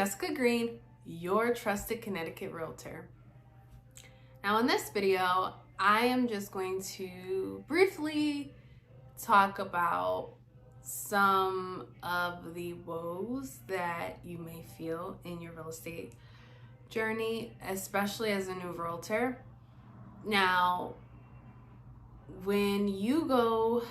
Jessica Green, your trusted Connecticut Realtor. Now in this video, I am just going to briefly talk about some of the woes that you may feel in your real estate journey, especially as a new realtor. Now, when you go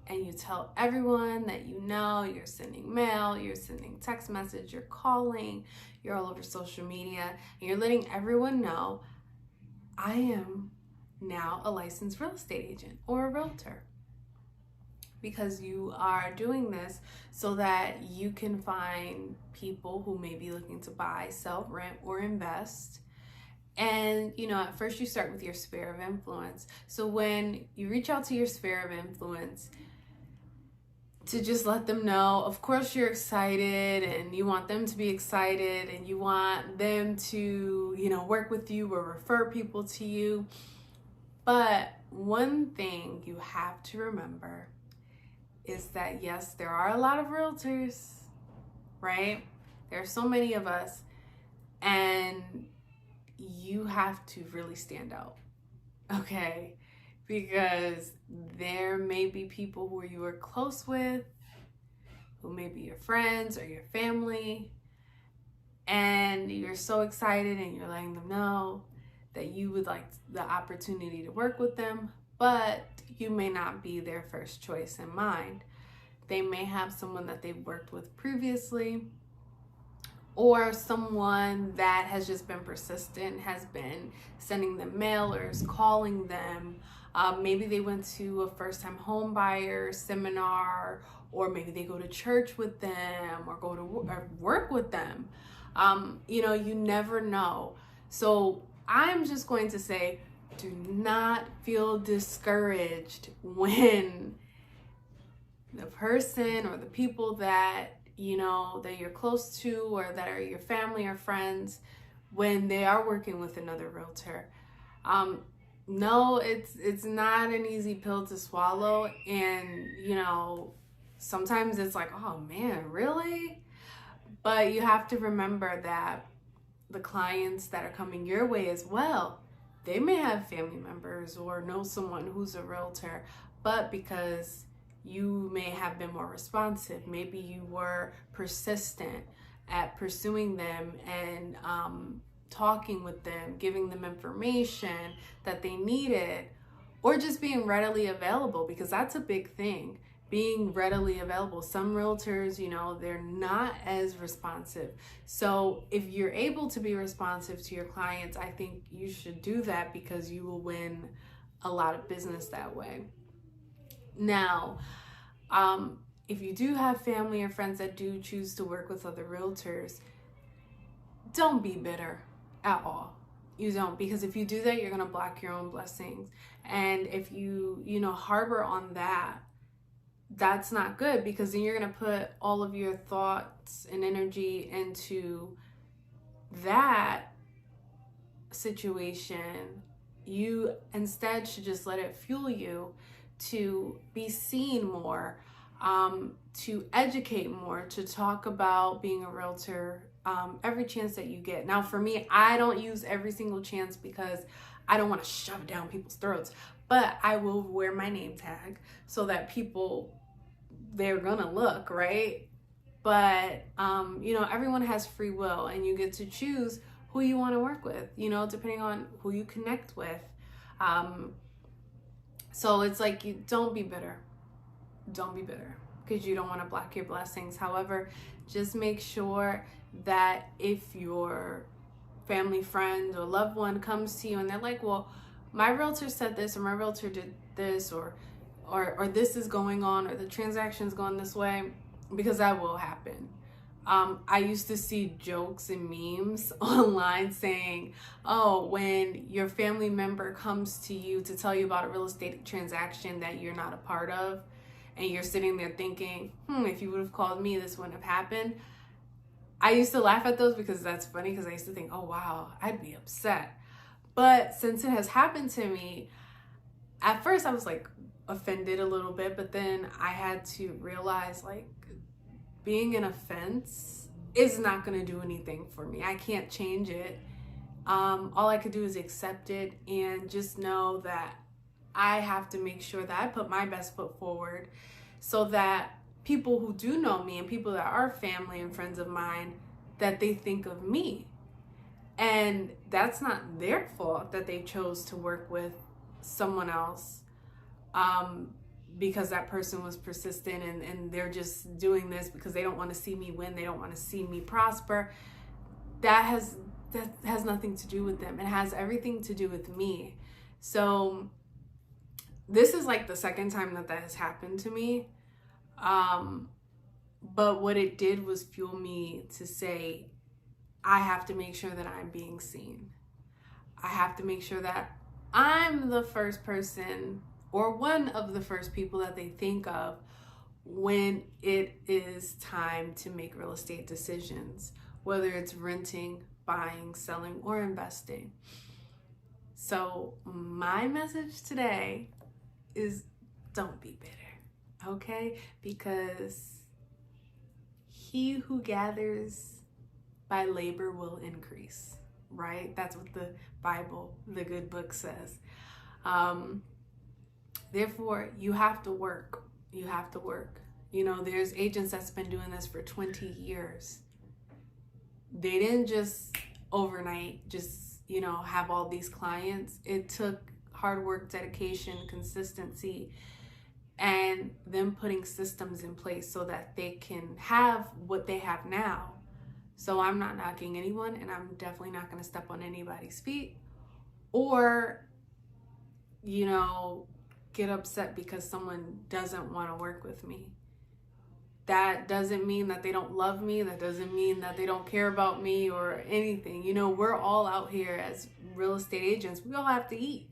and you tell everyone that you know, you're sending mail, you're sending text message, you're calling, you're all over social media, and you're letting everyone know, I am now a licensed real estate agent or a realtor. Because you are doing this so that you can find people who may be looking to buy, sell, rent, or invest. And, at first you start with your sphere of influence. So when you reach out to your sphere of influence, to just let them know, of course you're excited and you want them to be excited and you want them to, work with you or refer people to you. But one thing you have to remember is that, yes, there are a lot of realtors, right? There are so many of us, and you have to really stand out, okay? Because there may be people who you are close with, who may be your friends or your family, and you're so excited and you're letting them know that you would like the opportunity to work with them, but you may not be their first choice in mind. They may have someone that they've worked with previously, or someone that has just been persistent, has been sending them mailers, calling them. Maybe they went to a first-time home buyer seminar, or maybe they go to church with them or go to work with them. You never know. So I'm just going to say, do not feel discouraged when the person or the people that that you're close to or that are your family or friends, when they are working with another realtor. No, it's not an easy pill to swallow, and sometimes it's like, oh man, really? But you have to remember that the clients that are coming your way as well, they may have family members or know someone who's a realtor, but because you may have been more responsive, maybe you were persistent at pursuing them and talking with them, giving them information that they needed, or just being readily available, because that's a big thing, being readily available. Some realtors, they're not as responsive. So if you're able to be responsive to your clients, I think you should do that, because you will win a lot of business that way. Now, if you do have family or friends that do choose to work with other realtors, don't be bitter at all. You don't, because if you do that, you're going to block your own blessings. And if you, harbor on that, that's not good, because then you're going to put all of your thoughts and energy into that situation. You instead should just let it fuel you to be seen more, to educate more, to talk about being a realtor every chance that you get. Now, for me, I don't use every single chance because I don't want to shove it down people's throats, but I will wear my name tag so that people, they're gonna look, right? But, everyone has free will, and you get to choose who you want to work with, depending on who you connect with. So it's like, you don't be bitter. Don't be bitter, because you don't want to block your blessings. However, just make sure that if your family, friend, or loved one comes to you and they're like, well, my realtor said this, or my realtor did this, or this is going on, or the transaction's going this way, because that will happen. I used to see jokes and memes online saying, oh, when your family member comes to you to tell you about a real estate transaction that you're not a part of, and you're sitting there thinking, if you would have called me, this wouldn't have happened. I used to laugh at those because that's funny, because I used to think, oh wow, I'd be upset. But since it has happened to me, at first I was like offended a little bit, but then I had to realize, like, being an offense is not going to do anything for me. I can't change it. All I could do is accept it and just know that I have to make sure that I put my best foot forward so that people who do know me and people that are family and friends of mine, that they think of me. And that's not their fault that they chose to work with someone else because that person was persistent and they're just doing this because they don't want to see me win. They don't want to see me prosper. That has nothing to do with them. It has everything to do with me. So this is like the second time that has happened to me. But what it did was fuel me to say, I have to make sure that I'm being seen. I have to make sure that I'm the first person or one of the first people that they think of when it is time to make real estate decisions, whether it's renting, buying, selling, or investing. So my message today is don't be bitter, okay? Because he who gathers by labor will increase, right? That's what the Bible, the good book, says. Therefore, you have to work. You have to work. You know, there's agents that's been doing this for 20 years. They didn't just overnight just, you know, have all these clients. It took hard work, dedication, consistency, and them putting systems in place so that they can have what they have now. So I'm not knocking anyone, and I'm definitely not going to step on anybody's feet or, you know, get upset because someone doesn't want to work with me. That doesn't mean that they don't love me. That doesn't mean that they don't care about me or anything. You know, we're all out here as real estate agents. We all have to eat.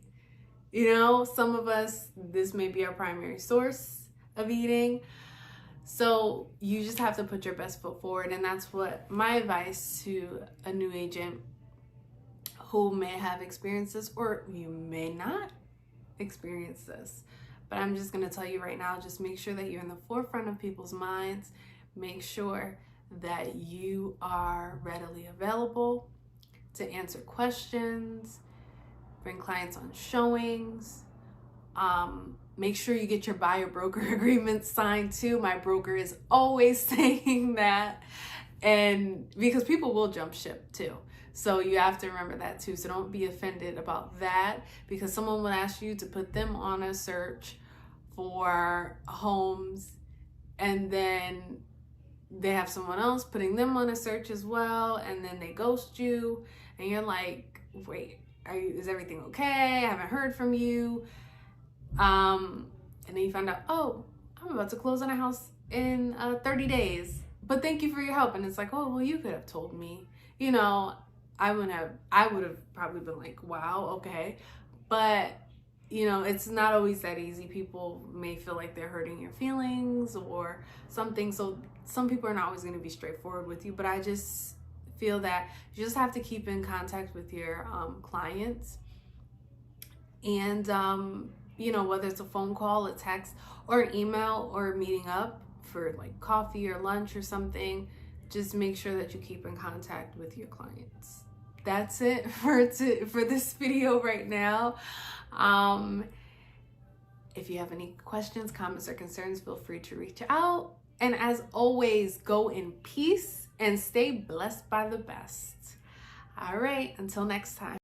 You know, some of us, this may be our primary source of eating. So you just have to put your best foot forward. And that's what my advice to a new agent who may have experienced this, or you may not experience this. But I'm just going to tell you right now, just make sure that you're in the forefront of people's minds. Make sure that you are readily available to answer questions, bring clients on showings. Make sure you get your buyer broker agreement signed too. My broker is always saying that. And because people will jump ship too. So you have to remember that too. So don't be offended about that, because someone will ask you to put them on a search for homes and then they have someone else putting them on a search as well, and then they ghost you and you're like, wait, is everything okay? I haven't heard from you. And then you find out, oh, I'm about to close on a house in 30 days, but thank you for your help. And it's like, oh, well, you could have told me. You know, I would have probably been like, wow, okay. But, you know, it's not always that easy. People may feel like they're hurting your feelings or something. So some people are not always going to be straightforward with you, but I just feel that you just have to keep in contact with your clients. And, you know, whether it's a phone call, a text, or an email, or meeting up for like coffee or lunch or something, just make sure that you keep in contact with your clients. That's it for this video right now. If you have any questions, comments, or concerns, feel free to reach out. And as always, go in peace and stay blessed by the best. All right, until next time.